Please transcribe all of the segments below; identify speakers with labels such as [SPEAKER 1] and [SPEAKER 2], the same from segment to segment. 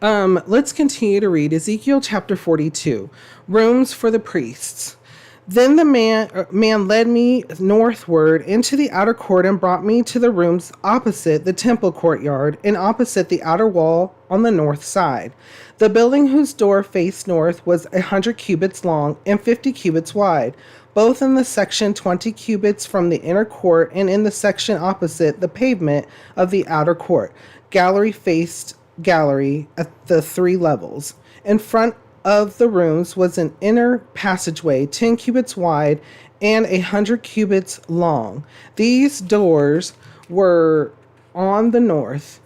[SPEAKER 1] Let's continue to read Ezekiel chapter 42, rooms for the priests. Then the man led me northward into the outer court and brought me to the rooms opposite the temple courtyard and opposite the outer wall on the north side. The building whose door faced north was 100 cubits long and 50 cubits wide, both in the section 20 cubits from the inner court and in the section opposite the pavement of the outer court. Gallery faced gallery at the three levels. In front of the rooms was an inner passageway 10 cubits wide and 100 cubits long. These doors were on the north.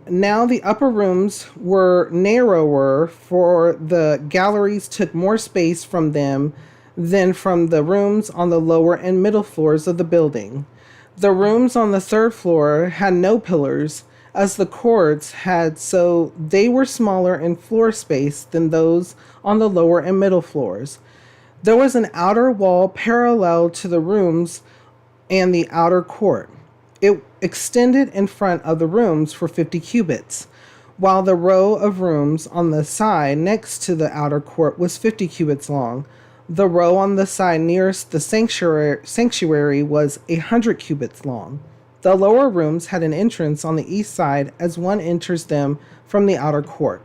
[SPEAKER 1] Now the upper rooms were narrower, for the galleries took more space from them than from the rooms on the lower and middle floors of the building. The rooms on the third floor had no pillars, as the courts had, so they were smaller in floor space than those on the lower and middle floors. There was an outer wall parallel to the rooms and the outer court. It extended in front of the rooms for 50 cubits, while the row of rooms on the side next to the outer court was 50 cubits long. The row on the side nearest the sanctuary was 100 cubits long. The lower rooms had an entrance on the east side as one enters them from the outer court.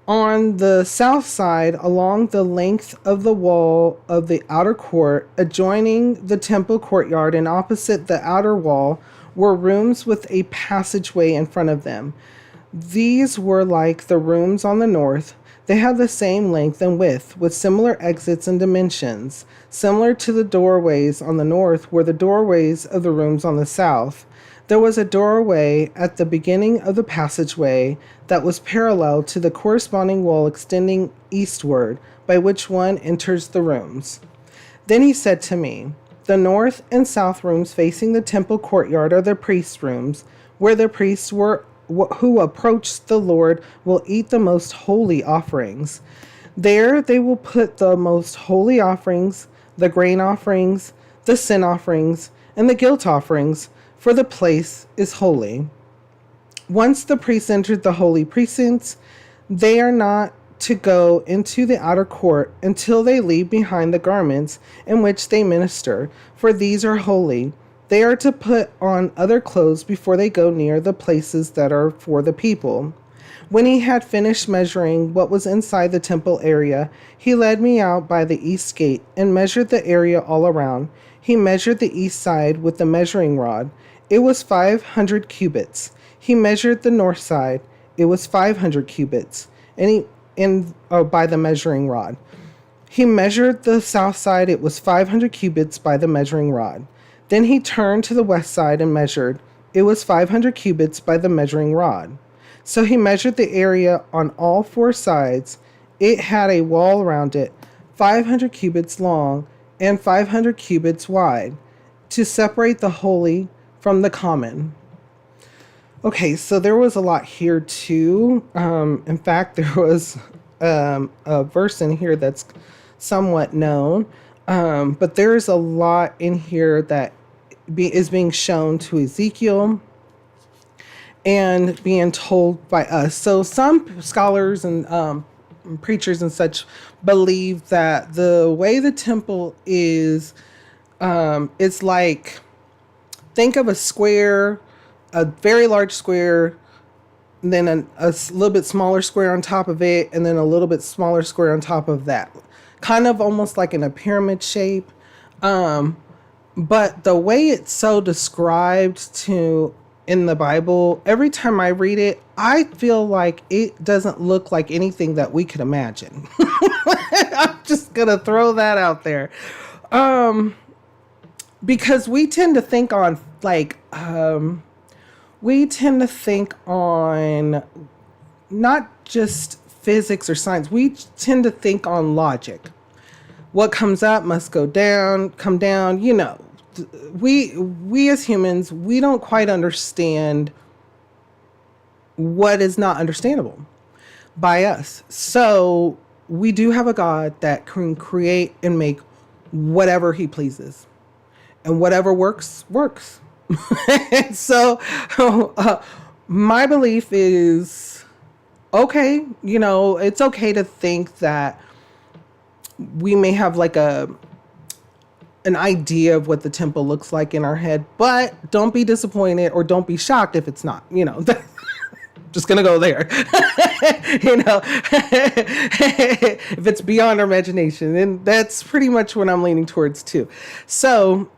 [SPEAKER 1] On the south side, along the length of the wall of the outer court, adjoining the temple courtyard and opposite the outer wall, were rooms with a passageway in front of them. These were like the rooms on the north. They had the same length and width, with similar exits and dimensions. Similar to the doorways on the north were the doorways of the rooms on the south. There was a doorway at the beginning of the passageway that was parallel to the corresponding wall extending eastward, by which one enters the rooms. Then he said to me, "The north and south rooms facing the temple courtyard are the priests' rooms, where the priests who approach the Lord will eat the most holy offerings. There they will put the most holy offerings, the grain offerings, the sin offerings, and the guilt offerings, for the place is holy. Once the priests entered the holy precincts, they are not to go into the outer court until they leave behind the garments in which they minister, for these are holy. They are to put on other clothes before they go near the places that are for the people." When he had finished measuring what was inside the temple area, he led me out by the east gate and measured the area all around. He measured the east side with the measuring rod. It was 500 cubits. He measured the north side. It was 500 cubits. By the measuring rod. He measured the south side. It was 500 cubits by the measuring rod. Then he turned to the west side and measured. It was 500 cubits by the measuring rod. So he measured the area on all four sides. It had a wall around it, 500 cubits long and 500 cubits wide, to separate the holy from the common. Okay, so there was a lot here too. In fact, there was a verse in here that's somewhat known, but there is a lot in here that is being shown to Ezekiel and being told by us. So some scholars and preachers and such believe that the way the temple is, it's like, think of a square, a very large square, and then a little bit smaller square on top of it, and then a little bit smaller square on top of that. Kind of almost like in a pyramid shape. But the way it's so described in the Bible, every time I read it, I feel like it doesn't look like anything that we could imagine. I'm just going to throw that out there. Because we tend to think on not just physics or science. We tend to think on logic. What comes up must come down, we as humans, we don't quite understand what is not understandable by us. So we do have a God that can create and make whatever he pleases, and whatever works. So my belief is okay, it's okay to think that we may have like an idea of what the temple looks like in our head, but don't be disappointed or don't be shocked if it's not, just gonna go there. If it's beyond our imagination, and that's pretty much what I'm leaning towards too. So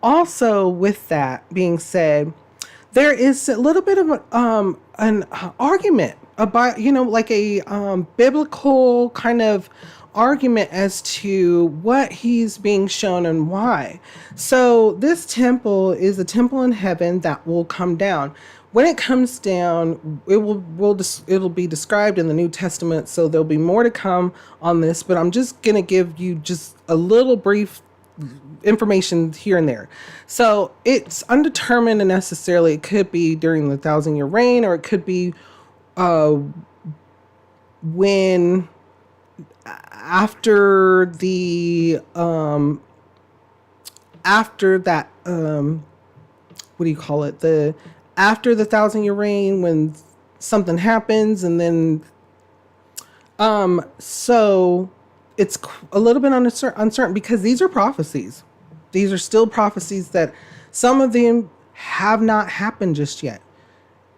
[SPEAKER 1] also with that being said, there is a little bit of an argument about, like a biblical kind of argument as to what he's being shown and why. So this temple is a temple in heaven that will come down. When it comes down, it'll be described in the New Testament. So there'll be more to come on this, but I'm just gonna give you just a little brief information here and there. So it's undetermined, and necessarily it could be during the 1,000-year reign, or it could be when after the after that what do you call it, the after the 1,000-year reign, when something happens, and then so it's a little bit uncertain, because these are prophecies. These are still prophecies that some of them have not happened just yet.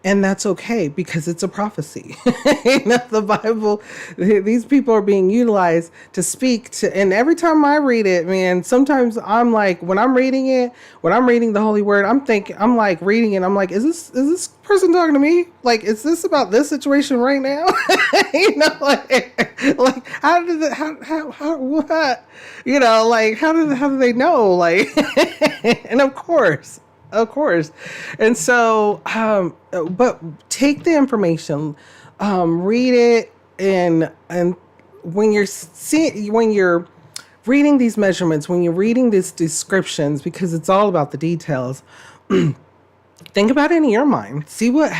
[SPEAKER 1] And that's okay, because it's a prophecy. The Bible, these people are being utilized to speak to. And every time I read it, man, sometimes I'm like, when I'm reading the Holy Word, I'm like reading it. I'm like, is this person talking to me? Like, is this about this situation right now? Like how did it, how what? Like how do they know? Like, and of course. And so, but take the information, read it, and when you're reading these measurements, when you're reading these descriptions, because it's all about the details, think about it in your mind. See what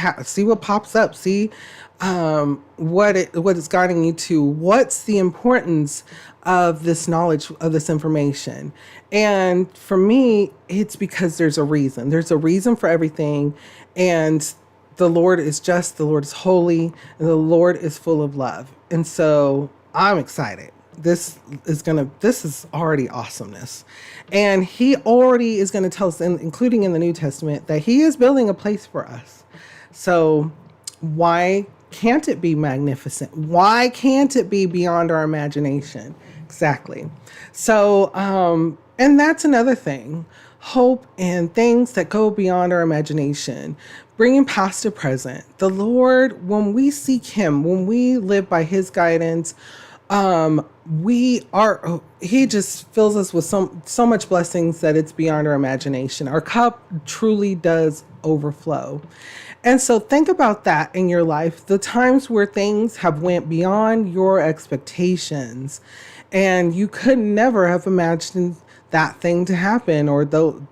[SPEAKER 1] pops up. See what it's guiding you to. What's the importance of this knowledge, of this information? And for me, it's because there's a reason. There's a reason for everything. And the Lord is just, the Lord is holy, and the Lord is full of love. And so I'm excited. This is already awesomeness. And he already is going to tell us, including in the New Testament, that he is building a place for us. So why can't it be magnificent? Why can't it be beyond our imagination? Exactly. So, and that's another thing. Hope and things that go beyond our imagination, bringing past to present. The Lord, when we seek him, when we live by his guidance, he just fills us with so much blessings that it's beyond our imagination. Our cup truly does overflow. And so think about that in your life, the times where things have went beyond your expectations, and you could never have imagined that thing to happen, or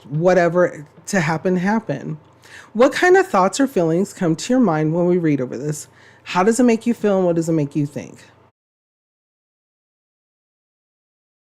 [SPEAKER 1] whatever to happen. What kind of thoughts or feelings come to your mind when we read over this? How does it make you feel, and what does it make you think?